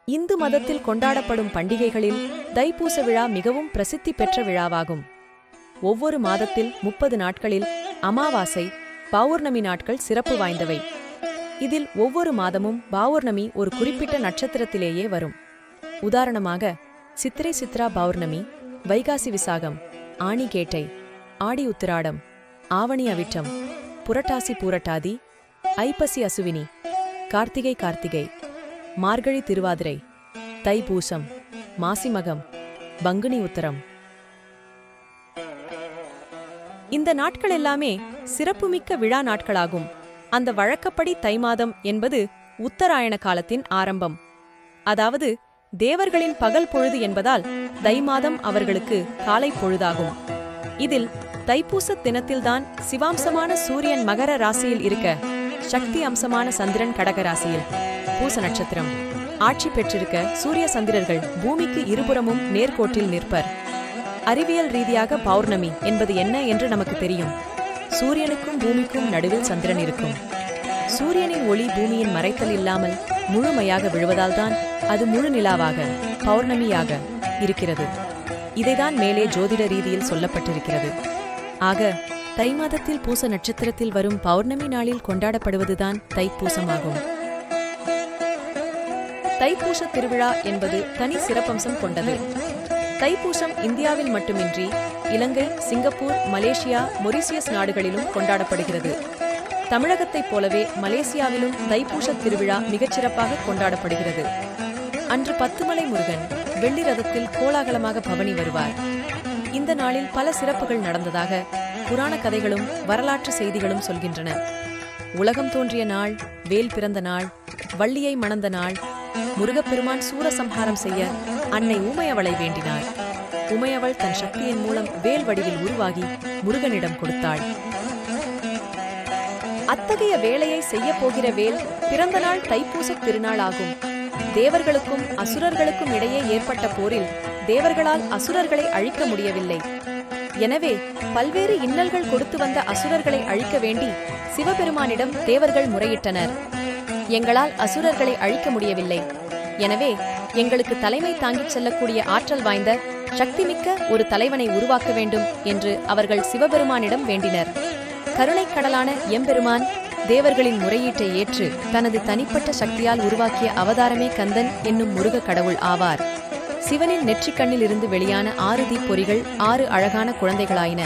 இந்து மதத்தில் கொண்டாடப்படும் பண்டிகைகளில் தைப்பூச விழா மிகவும் பிரசித்தி பெற்ற விழாவாகும். ஒவ்வொரு மாதத்தில் 30 நாட்களில் அமாவாசை, பௌர்ணமி நாட்கள் சிறப்பு வாய்ந்தவை. இதில் ஒவ்வொரு மாதமும் பௌர்ணமி ஒரு குறிப்பிட்ட நட்சத்திரத்திலேயே வரும். உதாரணமாக சித்திரை சித்ரா பௌர்ணமி, வைகாசி விசாகம், ஆணி கேட்டை, ஆடி உத்திராடம், ஆவணி அவிட்டம், புரட்டாசி பூரட்டாதி, ஐப்பசி அசுவினி, கார்த்திகை கார்த்திகை, மார்கழி திருவாதிரை, தைப்பூசம், மாசிமகம், பங்குனி உத்தரம். இந்த நாட்கள் எல்லாமே சிறப்புமிக்க விழா நாட்களாகும். அந்த வழக்கப்படி தை மாதம் என்பது உத்தராயண காலத்தின் ஆரம்பம். அதாவது தேவர்களின் பகல் பொழுது என்பதால் தை மாதம் அவர்களுக்கு காலை பொழுதாகும். இதில் தைப்பூச தினத்தில்தான் சிவாம்சமான சூரியன் மகர ராசியில் இருக்க, சக்தி அம்சமான சந்திரன் கடக ராசியில், பூச நட்சத்திரம் ஆட்சி பெற்றிருக்க சூரிய சந்திரர்கள் பூமிக்கு இருபுறமும் நேர்கோட்டில் நிற்பர். அறிவியல் ரீதியாக பௌர்ணமி என்பது என்ன என்று நமக்கு தெரியும். சூரியனுக்கும் பூமிக்கும் நடுவில் சந்திரன் இருக்கும். சூரியனின் ஒளி பூமியின் மறைத்தல் இல்லாமல் முழுமையாக விழுவதால்தான் அது முழு நிலாவாக, பௌர்ணமியாக இருக்கிறது. இதைதான் மேலே ஜோதிட ரீதியில் சொல்லப்பட்டிருக்கிறது. ஆக தை மாதத்தில் பூச நட்சத்திரத்தில் வரும் பௌர்ணமி நாளில் கொண்டாடப்படுவதுதான் தைப்பூசமாகும். தைப்பூச திருவிழா என்பது தனி சிறப்பம்சம் கொண்டது. தைப்பூசம் இந்தியாவில் மட்டுமின்றி இலங்கை, சிங்கப்பூர், மலேசியா, மொரிசியஸ் நாடுகளிலும் கொண்டாடப்படுகிறது. தமிழகத்தைப் போலவே மலேசியாவிலும் தைப்பூச திருவிழா மிகச்சிறப்பாக கொண்டாடப்படுகிறது. அன்று பத்துமலை முருகன் வெள்ளி ரதத்தில் கோலாகலமாக பவனி வருவார். இந்த நாளில் பல சிறப்புகள் நடந்ததாக புராண கதைகளும் வரலாற்று செய்திகளும் சொல்கின்றன. உலகம் தோன்றிய நாள், வேல் பிறந்த நாள், வள்ளியை மணந்த நாள், முருகப்பெருமான் சூரசம்ஹாரம் செய்ய அன்னை ஊமையவளை வேண்டினார். உமையவள் தன் சக்தியின் மூலம் வேல் வடிவில் உருவாகி முருகனிடம் கொடுத்தாள். அத்தகைய வேலையை செய்ய போகிற வேல் பிறந்த நாள் தைப்பூச திருநாள் ஆகும். தேவர்களுக்கும் அசுரர்களுக்கும் இடையே ஏற்பட்ட போரில் தேவர்களால் அசுரர்களை அழிக்க முடியவில்லை. எனவே பல்வேறு இன்னல்கள் கொடுத்து வந்த அசுரர்களை அழிக்க வேண்டி சிவபெருமானிடம் தேவர்கள் முறையிட்டனர். எங்களால் அசுரர்களை அழிக்க முடியவில்லை. எனவே எங்களுக்கு தலைமை தாங்கிச் செல்லக்கூடிய ஆற்றல் வாய்ந்த சக்திமிக்க ஒரு தலைவனை உருவாக்க வேண்டும் என்று அவர்கள் சிவபெருமானிடம் வேண்டினர். கருணைக்கடலான எம்பெருமான் தேவர்களின் முறையீட்டை ஏற்று தனது தனிப்பட்ட சக்தியால் உருவாக்கிய அவதாரமே கந்தன் என்னும் முருக கடவுள் ஆவார். சிவனின் நெற்றிக்கண்ணில் இருந்து வெளியான 6 தீப்பொறிகள் 6 அழகான குழந்தைகளாயின.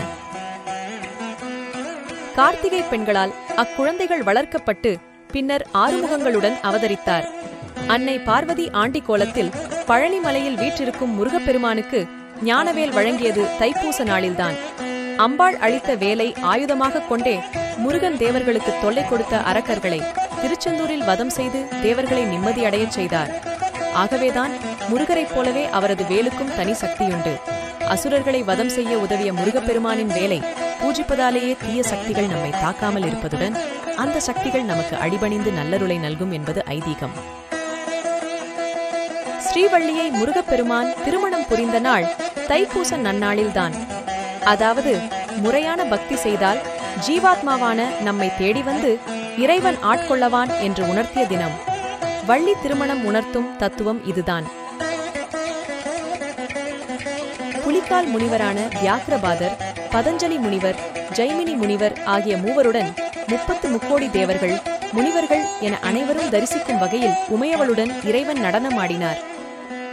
கார்த்திகை பெண்களால் அக்குழந்தைகள் வளர்க்கப்பட்டு பின்னர் 6 முகங்களுடன் அவதரித்தார். அன்னை பார்வதி ஆண்டி கோலத்தில் பழனிமலையில் வீற்றிருக்கும் முருகப்பெருமானுக்கு ஞானவேல் வழங்கியது தைப்பூச நாளில்தான். அம்பாள் அளித்த வேலை ஆயுதமாக கொண்டே முருகன் தேவர்களுக்கு தொல்லை கொடுத்த அரக்கர்களை திருச்செந்தூரில் வதம் செய்து தேவர்களை நிம்மதியடையச் செய்தார். ஆகவேதான் முருகரைப் போலவே அவரது வேலுக்கும் தனி சக்தியுண்டு. அசுரர்களை வதம் செய்ய உதவிய முருகப்பெருமானின் வேலை பூஜிப்பதாலேயே தீய சக்திகள் நம்மை தாக்காமல் இருப்பதுடன் அந்த சக்திகள் நமக்கு அடிபணிந்து நல்லருளை நல்கும் என்பது ஐதீகம். ஸ்ரீவள்ளியை முருகப்பெருமான் திருமணம் புரிந்த நாள் தைப்பூச நன்னாளில்தான். அதாவது முறையான பக்தி செய்தால் ஜீவாத்மாவான நம்மை தேடி வந்து இறைவன் ஆட்கொள்ளவான் என்று உணர்த்திய தினம். வள்ளி திருமணம் உணர்த்தும் தத்துவம் இதுதான். புலிகால் முனிவரான வியாக்கிரபாதர், பதஞ்சலி முனிவர், ஜைமினி முனிவர் ஆகிய மூவருடன் 30 முக்கோடி தேவர்கள், முனிவர்கள் என அனைவரும் தரிசிக்கும் வகையில் உமையவளுடன் இறைவன் நடனமாடினார்.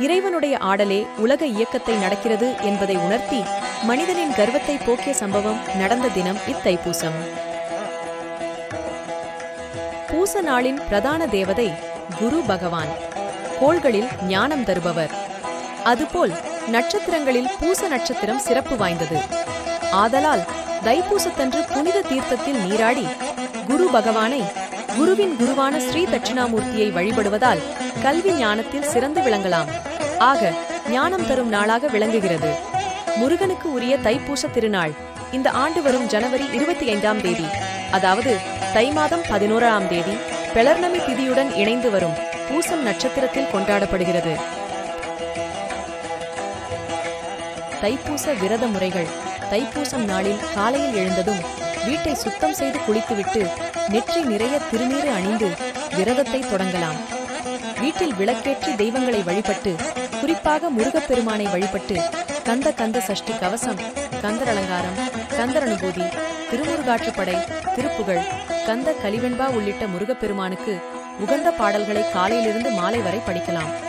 இறைவனுடைய ஆடலே உலக இயக்கத்தை நடக்கிறது என்பதை உணர்த்தி மனிதனின் கர்வத்தை போக்கிய சம்பவம் நடந்த தினம் இத்தைப்பூசம். பூச நாளின் பிரதான தேவதை குரு பகவான். கோள்களில் ஞானம் தருபவர். அதுபோல் நட்சத்திரங்களில் பூச நட்சத்திரம் சிறப்பு வாய்ந்தது. ஆதலால் தைப்பூசத்தன்று புனித தீர்த்தத்தில் நீராடி குரு பகவானை, குருவின் குருவான ஸ்ரீ தட்சிணாமூர்த்தியை வழிபடுவதால் கல்வி ஞானத்தில் சிறந்து விளங்கலாம். ஆக ஞானம் தரும் நாளாக விளங்குகிறது. முருகனுக்கு உரிய தைப்பூச திருநாள் இந்த ஆண்டு வரும் ஜனவரி 25ஆம் தேதி, அதாவது தை மாதம் 11ஆம் தேதி பெளர்ணமி திதியுடன் இணைந்து வரும் பூசம் நட்சத்திரத்தில் கொண்டாடப்படுகிறது. தைப்பூச விரத முறைகள். தைப்பூசம் நாளில் காலையில் எழுந்ததும் வீட்டை சுத்தம் செய்து குளித்துவிட்டு நெற்றி நிறைய திருநீறு அணிந்து விரதத்தை தொடங்கலாம். வீட்டில் விளக்கேற்றி தெய்வங்களை வழிபட்டு, குறிப்பாக முருகப்பெருமானை வழிபட்டு கந்த கந்த சஷ்டி கவசம், கந்தர் அலங்காரம், கந்தர் அனுபூதி, திருமுருகாற்றுப்படை, திருப்புகழ், கந்த கலிவெண்பா உள்ளிட்ட முருகப்பெருமானுக்கு உகந்த பாடல்களை காலையிலிருந்து மாலை வரை படிக்கலாம்.